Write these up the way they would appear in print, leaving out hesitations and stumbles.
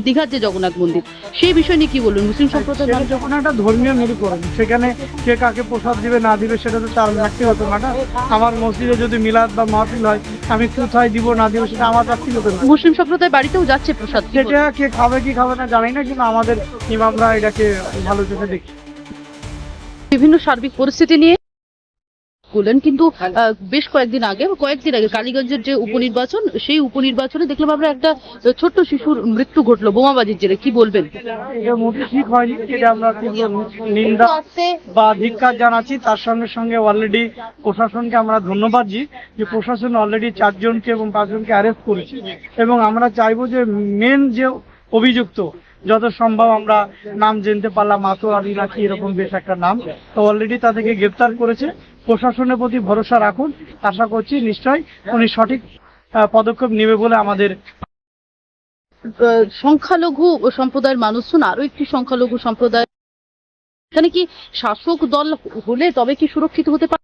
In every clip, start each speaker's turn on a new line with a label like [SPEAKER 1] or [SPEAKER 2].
[SPEAKER 1] দীঘার যে জগন্নাথ মন্দির, সেই বিষয় নিয়ে কি বলবেন? মুসলিম সম্প্রদায়
[SPEAKER 2] যখন একটা ধর্মীয় মেরুকরণ, সেখানে কে কাকে প্রসাদ দিবে না দিবে সেটা তো তার ব্যক্তিগত ম্যাটার। আমার মসজিদে যদি মিলাদ বা মাহফিল হয়, আমি কোথায় দিব না দিব সেটা আমার ব্যক্তিগত।
[SPEAKER 1] মুসলিম সম্প্রদায় বাড়িতেও যাচ্ছে প্রসাদ,
[SPEAKER 2] সেটা কে খাবে কি খাবে না জানি না, কিন্তু আমাদের ইমামরা এটাকে ভালো চোখে দেখি।
[SPEAKER 1] বিভিন্ন সার্বিক পরিস্থিতি নিয়ে বললেন, কিন্তু বেশ কয়েকদিন আগে কালীগঞ্জের যে উপনির্বাচন, সেই উপনির্বাচনে দেখলাম আমরা একটা ছোট্ট শিশুর মৃত্যু ঘটলো বোমাবাজির জেরে। কি বলবেন?
[SPEAKER 2] এটা মোটেই ঠিক হয়নি, এটা আমরা নিন্দা বা ধিক্কার জানাচ্ছি। তার সঙ্গে সঙ্গে অলরেডি প্রশাসনকে আমরা ধন্যবাদ দিই যে প্রশাসন অলরেডি 4 জনকে এবং 5 জনকে অ্যারেস্ট করেছে, এবং আমরা চাইবো যে মেন যে অভিযুক্ত যত সম্ভব, আমরা নাম জানতে পারলাম মাতো আলী নাকি এরকম বেশ একটা নাম, তো অলরেডি তাদেরকে গ্রেপ্তার করেছে। প্রশাসনের প্রতি ভরসা রাখুন, আশা করছি নিশ্চয়ই উনি সঠিক পদক্ষেপ নেবে বলে আমাদের।
[SPEAKER 1] সংখ্যালঘু সম্প্রদায়ের মানুষজন আরো একটি সংখ্যালঘু সম্প্রদায়, এখানে কি শাসক দল হলে তবে কি সুরক্ষিত হতে পারে?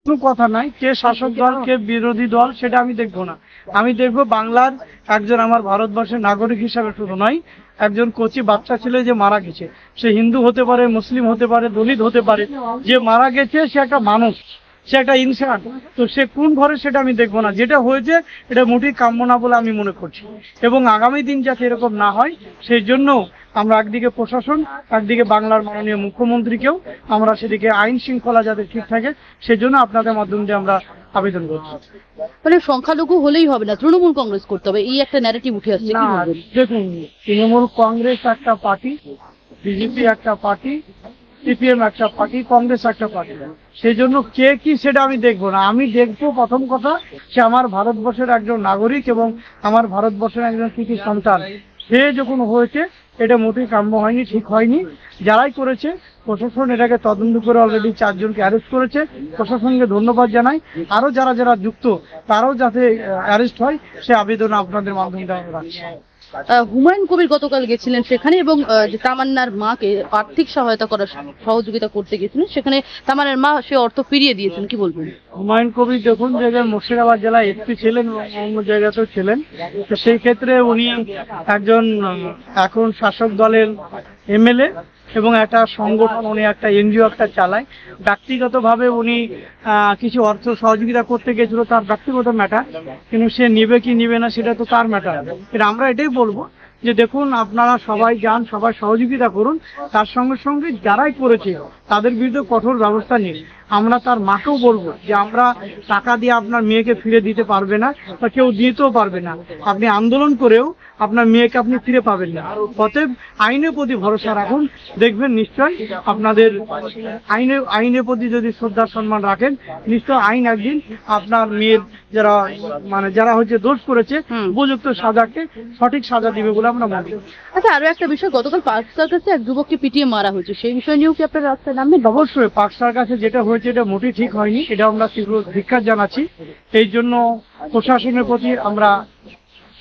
[SPEAKER 2] কোনো কথা নাই, কে শাসক দল কে বিরোধী দল সেটা আমি দেখবো না। আমি দেখবো বাংলার একজন, আমার ভারতবর্ষের নাগরিক হিসাবে শুধু নয়, একজন কচি বাচ্চা ছেলে যে মারা গেছে, সে হিন্দু হতে পারে, মুসলিম হতে পারে, দলিত হতে পারে, যে মারা গেছে সে একটা মানুষ, সে একটা ইনসান। তো সে কোন ঘরে সেটা আমি দেখবো না। যেটা হয়েছে এটা মোটেই কাম্য না বলে আমি মনে করছি, এবং আগামী দিন যাতে এরকম না হয় সেই জন্য আমরা একদিকে প্রশাসন, একদিকে বাংলার মাননীয় মুখ্যমন্ত্রীকেও আমরা সেদিকে আইন শৃঙ্খলা যাতে ঠিক থাকে সেজন্য আপনাদের মাধ্যম দিয়ে আমরা আবেদন করছি।
[SPEAKER 1] মানে সংখ্যালঘু হলেই হবে না, তৃণমূল কংগ্রেস করতে হবে, এই একটা ন্যারেটিভ উঠে আসছে।
[SPEAKER 2] না দেখুন, তৃণমূল কংগ্রেস একটা পার্টি, বিজেপি একটা পার্টি, সিপিএম একটা পার্টি, কংগ্রেস একটা পার্টি, সেই জন্য কে কি সেটা আমি দেখবো না। আমি দেখবো প্রথম কথা, সে আমার ভারতবর্ষের একজন নাগরিক এবং আমার ভারতবর্ষের একজন কৃতি সন্তান। সে যখন হয়েছে এটা মোটেই কাম্য হয়নি, ঠিক হয়নি। যারাই করেছে প্রশাসন এটাকে তদন্ত করে অলরেডি 4 জনকে অ্যারেস্ট করেছে, প্রশাসনকে ধন্যবাদ জানাই। আরো যারা যারা যুক্ত তারাও যাতে অ্যারেস্ট হয় সে আবেদন আপনাদের মাধ্যমে রাখছি।
[SPEAKER 1] হুমায়ুন কবির গতকাল গেছিলেন সেখানে, এবং যে তামান্নার মাকে আর্থিক সহায়তা করার সহযোগিতা করতে গেছিলেন, সেখানে তামান্নার মা সে অর্থ ফিরিয়ে দিয়েছেন। কি বলবেন?
[SPEAKER 2] হুমায়ুন কবির যখন জায়গায় মুর্শিদাবাদ জেলায় এসপি ছিলেন, অন্য জায়গাতেও ছিলেন, তো সেই ক্ষেত্রে উনি একজন এখন শাসক দলের এমএলএ এবং একটা সংগঠন, উনি একটা এনজিও একটা চালায়। ব্যক্তিগতভাবে উনি কিছু অর্থ সহযোগিতা করতে গেছিল, তার ব্যক্তিগত ম্যাটার, কিন্তু সে নিবে কি নিবে না সেটা তো তার ম্যাটার। এটা আমরা এটাই বলবো যে দেখুন, আপনারা সবাই যান, সবাই সহযোগিতা করুন, তার সঙ্গে সঙ্গে যারাই করেছে তাদের বিরুদ্ধে কঠোর ব্যবস্থা নিন। আমরা তার মাকেও বলবো যে আমরা টাকা দিয়ে আপনার মেয়েকে ফিরে দিতে পারবে না বা কেউ দিতেও পারবে না, আপনি আন্দোলন করেও আপনার মেয়েকে আপনি ফিরে পাবেন না। অতএব আইনের প্রতি ভরসা রাখুন, দেখবেন নিশ্চয় আপনাদের আইনের প্রতি যদি শ্রদ্ধা সম্মান রাখেন, নিশ্চয় আইন একদিন আপনার মেয়ের যারা হচ্ছে দোষ করেছে উপযুক্ত সাজাকে সঠিক সাজা দিবে বলে আমরা মনে করি।
[SPEAKER 1] আচ্ছা, আরো একটা বিষয়, গতকাল পার্ক সার্কাসে এক যুবককে পিটিয়ে মারা হয়েছে, সেই বিষয় নিয়েও কি আপনার রাস্তায় নামবেন?
[SPEAKER 2] অবশ্যই, পার্ক সার্কাসে যেটা হয়েছে এটা মোটেই ঠিক হয়নি, এটা আমরা তীব্র ধিক্কার জানাচ্ছি। এই জন্য প্রশাসনের প্রতি আমরা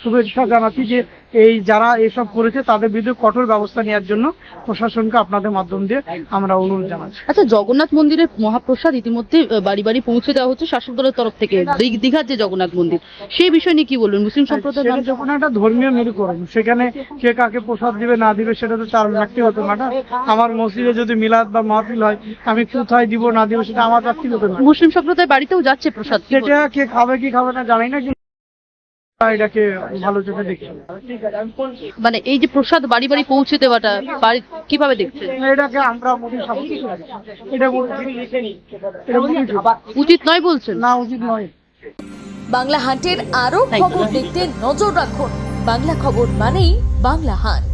[SPEAKER 2] শুভেচ্ছা জানাচ্ছি যে এই যারা এসব করেছে তাদের বিরুদ্ধে কঠোর ব্যবস্থা নেওয়ার জন্য প্রশাসনকে আপনাদের মাধ্যম দিয়ে আমরা অনুরোধ জানাচ্ছি।
[SPEAKER 1] আচ্ছা, জগন্নাথ মন্দিরের মহাপ্রসাদ ইতিমধ্যে বাড়ি বাড়ি পৌঁছে দেওয়া হচ্ছে শাসক দলের তরফ থেকে, দীঘার যে জগন্নাথ মন্দির, সেই বিষয় নিয়ে কি বলবেন? মুসলিম সম্প্রদায়
[SPEAKER 2] যখন একটা ধর্মীয় মেরুকরণ, সেখানে কে কাকে প্রসাদ দিবে না দিবে সেটা তো তার ব্যক্তিগত ম্যাটার। আমার মসজিদে যদি মিলাদ বা মাহফিল হয়, আমি কোথায় দিব না দিব সেটা আমার ব্যক্তিগত।
[SPEAKER 1] মুসলিম সম্প্রদায় বাড়িতেও যাচ্ছে প্রসাদ,
[SPEAKER 2] সেটা কে খাবে কি খাবে না জানি না, এটাকে ভালো চোখে দেখি।
[SPEAKER 1] মানে এই যে প্রসাদ বাড়ি বাড়ি পৌঁছে দেওয়াটা কিভাবে দেখছেন?
[SPEAKER 2] এটাকে আমরা
[SPEAKER 1] উচিত নয় বলছেন?
[SPEAKER 2] না, উচিত নয়।
[SPEAKER 3] বাংলা হান্টের আরো খবর দেখতে নজর রাখুন। বাংলা খবর মানেই বাংলা হান্ট।